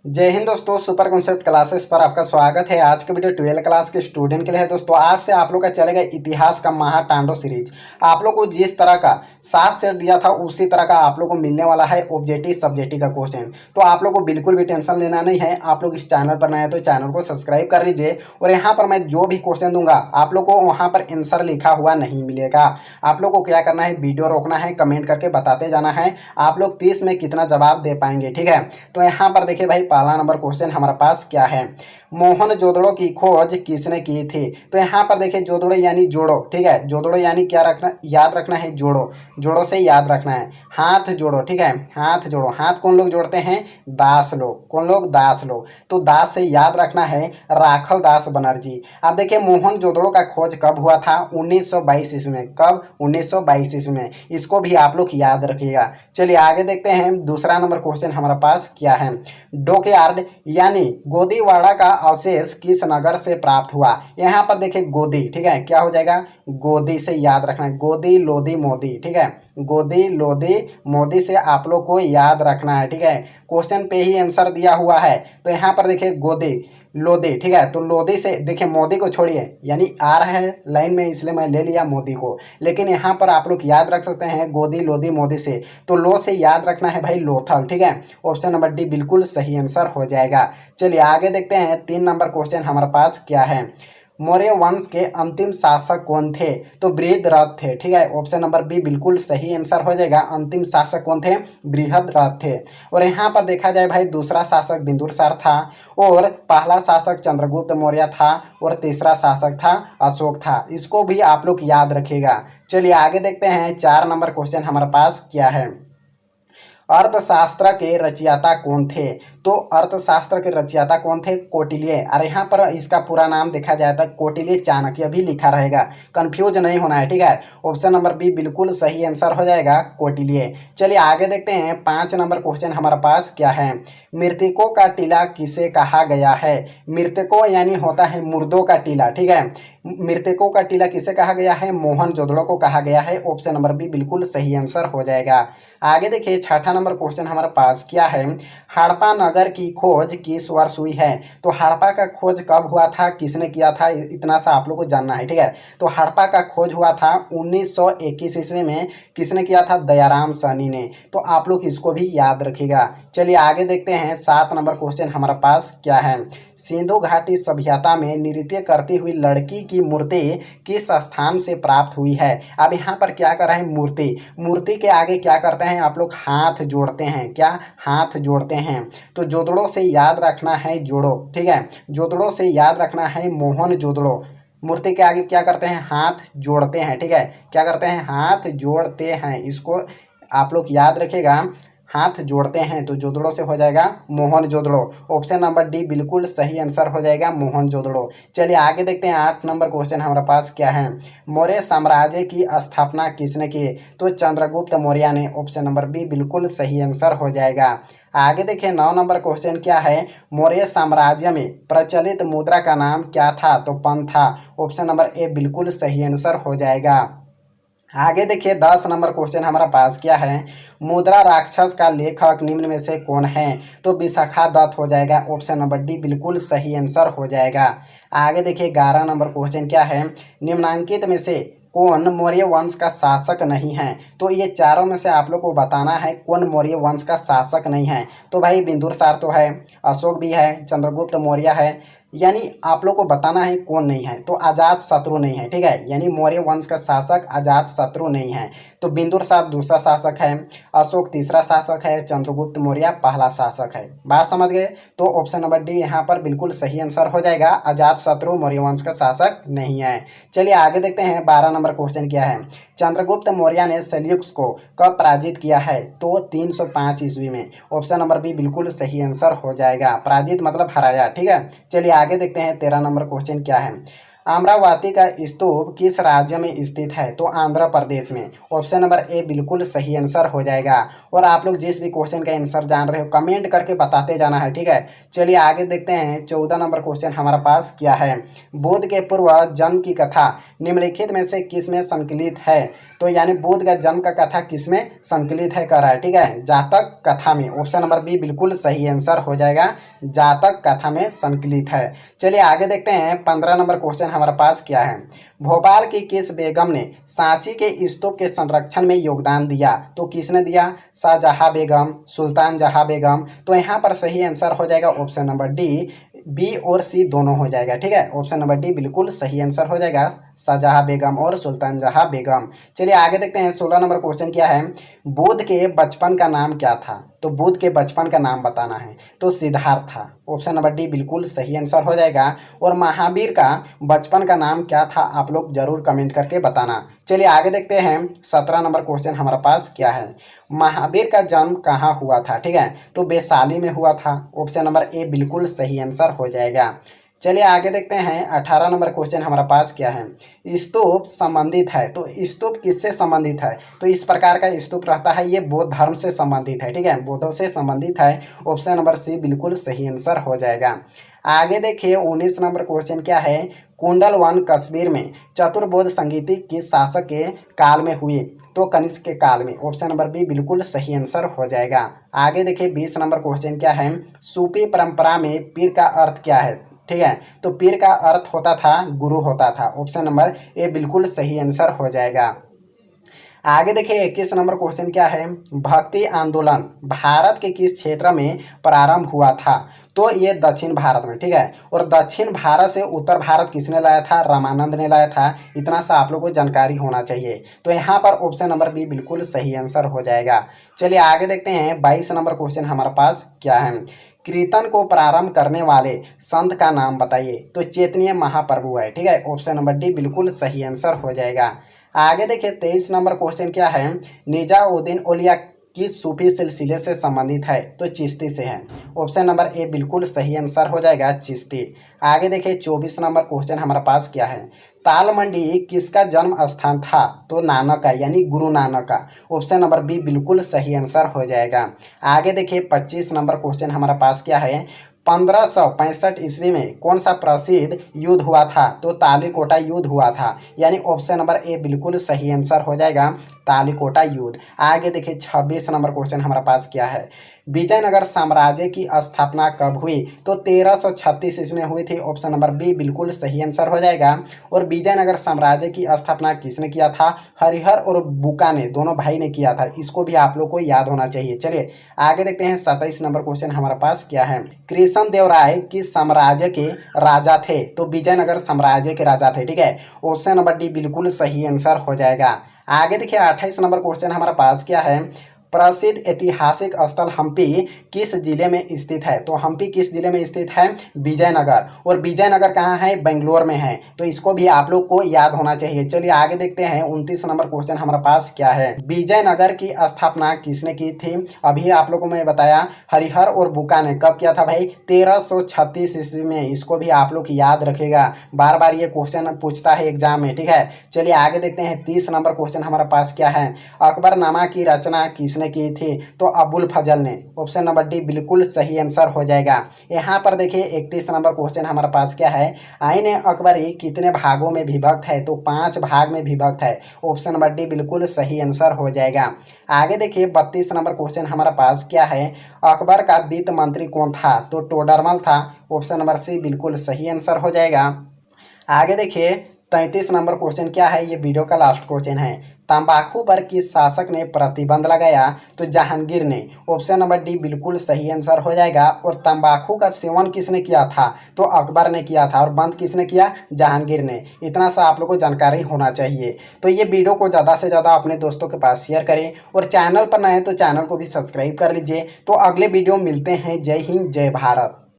जय हिंद दोस्तों, super concept classes पर आपका स्वागत है। आज का वीडियो 12 क्लास के स्टूडेंट के लिए है। दोस्तों आज से आप लोग का चलेगा इतिहास का महाटांडो सीरीज। आप लोग को जिस तरह का 7 सेट दिया था उसी तरह का आप लोग को मिलने वाला है ऑब्जेक्टिव सब्जेक्टिव का क्वेश्चन। तो आप लोग को बिल्कुल भी टेंशन लेना नहीं है। आप लोग इस चैनल पर नए हैं तो चैनल को सब्सक्राइब कर लीजिए और यहाँ पर मैं जो भी क्वेश्चन दूंगा आप लोग को वहाँ पर आंसर लिखा हुआ नहीं मिलेगा। आप लोग को क्या करना है, वीडियो रोकना है, कमेंट करके बताते जाना है आप लोग 30 में कितना जवाब दे पाएंगे। ठीक है, तो यहाँ पर देखिए भाई, पहला नंबर क्वेश्चन हमारे पास क्या है, मोहन जोदड़ो की खोज किसने की थी। तो यहाँ पर देखिए जोदड़ो यानी जोड़ो। ठीक है, जोदड़ो यानी क्या रखना, याद रखना है जोड़ो, जोड़ो से याद रखना है। हाथ जोड़ो, ठीक है, हाथ जोड़ो, हाथ कौन लोग जोड़ते हैं, दास लोग। कौन लोग, दास लोग। तो दास से याद रखना है राखल दास बनर्जी। अब देखिए मोहन जोदड़ो का खोज कब हुआ था, 1922 ईस्वी में। कब, 1922 ईस्वी में। इसको भी आप लोग याद रखिएगा। चलिए आगे देखते हैं, दूसरा नंबर क्वेश्चन हमारे पास क्या है, डॉकयार्ड यानी गोदीवाड़ा का अवशेष किस नगर से प्राप्त हुआ। यहाँ पर देखिए गोदी, ठीक है, क्या हो जाएगा, गोदी से याद रखना है, गोदी लोदी मोदी। ठीक है, गोदी लोदी मोदी से आप लोग को याद रखना है। ठीक है, क्वेश्चन पे ही आंसर दिया हुआ है। तो यहाँ पर देखिए गोदी लोदी, ठीक है, तो लोदी से देखिए मोदी को छोड़िए, यानी आ रहा है लाइन में इसलिए मैं ले लिया मोदी को, लेकिन यहाँ पर आप लोग याद रख सकते हैं गोदी लोदी मोदी से। तो लो से याद रखना है भाई लोथल। ठीक है, ऑप्शन नंबर डी बिल्कुल सही आंसर हो जाएगा। चलिए आगे देखते हैं, 3 नंबर क्वेश्चन हमारे पास क्या है, मौर्य वंश के अंतिम शासक कौन थे। तो बृहद्रथ थे। ठीक है, ऑप्शन नंबर बी बिल्कुल सही आंसर हो जाएगा। अंतिम शासक कौन थे, बृहद्रथ थे। और यहाँ पर देखा जाए भाई, दूसरा शासक बिंदुसार था और पहला शासक चंद्रगुप्त मौर्य था और तीसरा शासक था अशोक था। इसको भी आप लोग याद रखिएगा। चलिए आगे देखते हैं, 4 नंबर क्वेश्चन हमारे पास क्या है, अर्थशास्त्र के रचयिता कौन थे। तो अर्थशास्त्र के रचयिता कौन थे, कौटिल्य। और यहाँ पर इसका पूरा नाम देखा जाए तो कौटिल्य चाणक्य भी लिखा रहेगा, कंफ्यूज नहीं होना है। ठीक है, ऑप्शन नंबर बी बिल्कुल सही आंसर हो जाएगा, कौटिल्य। चलिए आगे देखते हैं, 5 नंबर क्वेश्चन हमारे पास क्या है, मृतकों का टीला किसे कहा गया है। मृतकों यानी होता है मुर्दों का टीला। ठीक है, मृतकों का टीला किसे कहा गया है, मोहन जोदड़ो को कहा गया है। ऑप्शन नंबर बी बिल्कुल सही आंसर हो जाएगा। आगे देखिए, 6ठा नंबर क्वेश्चन हमारे पास क्या है, हड़प्पा नगर की खोज किस वर्ष हुई है। तो हड़प्पा का खोज कब हुआ था, किसने किया था, इतना सा आप लोग को जानना है। ठीक है, तो हड़प्पा का खोज हुआ था 1921 ईस्वी में। किसने किया था, दयाराम साहनी ने। तो आप लोग इसको भी याद रखिएगा। चलिए आगे देखते हैं, 7 नंबर क्वेश्चन हमारे पास क्या है, सिंधु घाटी सभ्यता में नृत्य करती हुई लड़की की मूर्ति किस स्थान से प्राप्त हुई है। अब यहाँ पर क्या कर रहे हैं, मूर्ति, मूर्ति के आगे क्या करते हैं आप लोग, हाथ जोड़ते हैं। क्या, हाथ जोड़ते हैं। तो जोदड़ो से याद रखना है जोड़ो। ठीक है, जोदड़ो से याद रखना है मोहन जोदड़ो। मूर्ति के आगे क्या करते हैं, हाथ जोड़ते हैं। ठीक है, क्या करते हैं, हाथ जोड़ते हैं। इसको आप लोग याद रखिएगा, हाथ जोड़ते हैं। तो जोदड़ो से हो जाएगा मोहन जोदड़ो। ऑप्शन नंबर डी बिल्कुल सही आंसर हो जाएगा, मोहन जोदड़ो। चलिए आगे देखते हैं, 8 नंबर क्वेश्चन हमारे पास क्या है, मौर्य साम्राज्य की स्थापना किसने की। तो चंद्रगुप्त मौर्य ने। ऑप्शन नंबर बी बिल्कुल सही आंसर हो जाएगा। आगे देखिए, 9 नंबर क्वेश्चन क्या है, मौर्य साम्राज्य में प्रचलित मुद्रा का नाम क्या था। तो पन था। ऑप्शन नंबर ए बिल्कुल सही आंसर हो जाएगा। आगे देखिए, 10 नंबर क्वेश्चन हमारा पास क्या है, मुद्रा राक्षस का लेखक निम्न में से कौन है। तो विशाखा दत्त हो जाएगा। ऑप्शन नंबर डी बिल्कुल सही आंसर हो जाएगा। आगे देखिए, 11 नंबर क्वेश्चन क्या है, निम्नांकित में से कौन मौर्य वंश का शासक नहीं है। तो ये चारों में से आप लोग को बताना है कौन मौर्य वंश का शासक नहीं है। तो भाई बिंदुसार तो है, अशोक भी है, चंद्रगुप्त मौर्य है, यानी आप लोग को बताना है कौन नहीं है। तो अजात शत्रु नहीं है। ठीक है, यानी मौर्य वंश का शासक अजात शत्रु नहीं है। तो बिंदुसार दूसरा शासक है, अशोक तीसरा शासक है, चंद्रगुप्त मौर्य पहला शासक है। बात समझ गए। तो ऑप्शन नंबर डी यहाँ पर बिल्कुल सही आंसर हो जाएगा, अजात शत्रु मौर्य वंश का शासक नहीं है। चलिए आगे देखते हैं, 12 नंबर क्वेश्चन क्या है, चंद्रगुप्त मौर्य ने सेल्यूकस को कब पराजित किया है। तो 305 ईस्वी में। ऑप्शन नंबर बी बिल्कुल सही आंसर हो जाएगा, पराजित मतलब हराया। ठीक है, चलिए आगे देखते हैं, 13 नंबर क्वेश्चन क्या है, अमरावती का स्तूप किस राज्य में स्थित है? तो आंध्र प्रदेश में। ऑप्शन नंबर ए बिल्कुल सही आंसर हो जाएगा। और आप लोग जिस भी क्वेश्चन का आंसर जान रहे हो कमेंट करके बताते जाना है, ठीक है। चलिए आगे देखते हैं 14 नंबर क्वेश्चन हमारे पास क्या है। बुद्ध के पूर्व जन्म की कथा निम्नलिखित में से किस में संकलित है? तो यानी बुद्ध का जन्म का कथा किस में संकलित है कह रहा है, ठीक है, जातक कथा में। ऑप्शन नंबर बी बिल्कुल सही आंसर हो जाएगा, जातक कथा में संकलित है। चलिए आगे देखते हैं 15 नंबर क्वेश्चन हमारे पास क्या है। भोपाल की किस बेगम ने सांची के स्तूप के संरक्षण में योगदान दिया? तो किसने दिया? शाहजहां बेगम, सुल्तान जहां बेगम। तो यहाँ पर सही आंसर हो जाएगा ऑप्शन नंबर डी, बी और सी दोनों हो जाएगा, ठीक है। ऑप्शन नंबर डी बिल्कुल सही आंसर हो जाएगा, शाहजहां बेगम और सुल्तान जहां बेगम। चलिए आगे देखते हैं 16 नंबर क्वेश्चन क्या है। बुद्ध के बचपन का नाम क्या था? तो बुद्ध के बचपन का नाम बताना है। तो सिद्धार्थ था। ऑप्शन नंबर डी बिल्कुल सही आंसर हो जाएगा। और महावीर का बचपन का नाम क्या था? आप लोग जरूर कमेंट करके बताना। चलिए आगे देखते हैं 17 नंबर क्वेश्चन हमारे पास क्या है। महावीर का जन्म कहाँ हुआ था? ठीक है, तो वैशाली में हुआ था। ऑप्शन नंबर ए बिल्कुल सही आंसर हो जाएगा। चलिए आगे देखते हैं 18 नंबर क्वेश्चन हमारे पास क्या है। स्तूप संबंधित है, तो स्तूप किससे संबंधित है? तो इस प्रकार का स्तूप रहता है, ये बौद्ध धर्म से संबंधित है, ठीक है, बौद्धों से संबंधित है। ऑप्शन नंबर सी बिल्कुल सही आंसर हो जाएगा। आगे देखिए 19 नंबर क्वेश्चन क्या है। कुंडल वन कश्मीर में चतुर्बोध संगीति किस शासक के काल में हुई? तो कनिष्क के काल में। ऑप्शन नंबर बी बिल्कुल सही आंसर हो जाएगा। आगे देखिए 20 नंबर क्वेश्चन क्या है। सूफी परंपरा में पीर का अर्थ क्या है? ठीक है, तो पीर का अर्थ होता था गुरु होता था। ऑप्शन नंबर ए बिल्कुल सही आंसर हो जाएगा। आगे देखिए 21 नंबर क्वेश्चन क्या है। भक्ति आंदोलन भारत के किस क्षेत्र में प्रारंभ हुआ था? तो ये दक्षिण भारत में, ठीक है। और दक्षिण भारत से उत्तर भारत किसने लाया था? रामानंद ने लाया था। इतना सा आप लोगों को जानकारी होना चाहिए। तो यहाँ पर ऑप्शन नंबर बी बिल्कुल सही आंसर हो जाएगा। चलिए आगे देखते हैं 22 नंबर क्वेश्चन हमारे पास क्या है। कीर्तन को प्रारंभ करने वाले संत का नाम बताइए? तो चैतन्य महाप्रभु है, ठीक है। ऑप्शन नंबर डी बिल्कुल सही आंसर हो जाएगा। आगे देखिए 23 नंबर क्वेश्चन क्या है। निजामुद्दीन औलिया किस सूफी सिलसिले से संबंधित है? तो चिश्ती से है। ऑप्शन नंबर ए बिल्कुल सही आंसर हो जाएगा, चिश्ती। आगे देखिए 24 नंबर क्वेश्चन हमारे पास क्या है। तालमंडी किसका जन्म स्थान था? तो नानक का, यानी गुरु नानक का। ऑप्शन नंबर बी बिल्कुल सही आंसर हो जाएगा। आगे देखिए 25 नंबर क्वेश्चन हमारे पास क्या है। 1565 ईस्वी में कौन सा प्रसिद्ध युद्ध हुआ था? तो तालीकोटा युद्ध हुआ था, यानी ऑप्शन नंबर ए बिल्कुल सही आंसर हो जाएगा, तालीकोटा युद्ध। आगे देखिए 26 नंबर क्वेश्चन हमारे पास क्या है। विजयनगर साम्राज्य की स्थापना कब हुई? तो 1336 ईस्वी में हुई थी। ऑप्शन नंबर बी बिल्कुल सही आंसर हो जाएगा। और विजयनगर साम्राज्य की स्थापना किसने किया था? हरिहर और बुका ने, दोनों भाई ने किया था। इसको भी आप लोग को याद होना चाहिए। चलिए आगे देखते हैं 27 नंबर क्वेश्चन हमारे पास क्या है। कृष्ण देव राय किस साम्राज्य के राजा थे? तो विजयनगर साम्राज्य के राजा थे, ठीक है। ऑप्शन नंबर डी बिल्कुल सही आंसर हो जाएगा। आगे देखिए 28 नंबर क्वेश्चन हमारे पास क्या है। प्रसिद्ध ऐतिहासिक स्थल हम्पी किस जिले में स्थित है? तो हम्पी किस जिले में स्थित है? विजयनगर। और विजयनगर कहाँ है? बेंगलोर में है। तो इसको भी आप लोग को याद होना चाहिए। चलिए आगे देखते हैं 29 नंबर क्वेश्चन हमारे पास क्या है। विजयनगर की स्थापना किसने की थी? अभी आप लोगों को मैं बताया, हरिहर और बुका ने। कब किया था भाई? 1336 ईस्वी में। इसको भी आप लोग याद रखेगा, बार बार ये क्वेश्चन पूछता है एग्जाम में, ठीक है। चलिए आगे देखते हैं 30 नंबर क्वेश्चन हमारे पास क्या है। अकबरनामा की रचना किसने की थी? तो अबुल फजल ने। ऑप्शन नंबर डी बिल्कुल सही आंसर हो जाएगा। यहाँ पर देखिए 31 नंबर क्वेश्चन हमारे पास क्या है। आईन अकबरी कितने भागों में विभक्त है? तो 5 भाग में विभक्त है। ऑप्शन नंबर डी बिल्कुल सही आंसर हो जाएगा। आगे देखिए 32 नंबर क्वेश्चन हमारे पास क्या है। अकबर का वित्त मंत्री कौन था? तो टोडरमल था। ऑप्शन नंबर सी बिल्कुल सही आंसर हो जाएगा। आगे देखिए 33 नंबर क्वेश्चन क्या है। ये वीडियो का लास्ट क्वेश्चन है। तंबाकू पर किस शासक ने प्रतिबंध लगाया? तो जहांगीर ने। ऑप्शन नंबर डी बिल्कुल सही आंसर हो जाएगा। और तंबाकू का सेवन किसने किया था? तो अकबर ने किया था। और बंद किसने किया? जहांगीर ने। इतना सा आप लोग को जानकारी होना चाहिए। तो ये वीडियो को ज़्यादा से ज़्यादा अपने दोस्तों के पास शेयर करें। और चैनल पर नए हैं तो चैनल को भी सब्सक्राइब कर लीजिए। तो अगले वीडियो मिलते हैं। जय हिंद, जय भारत।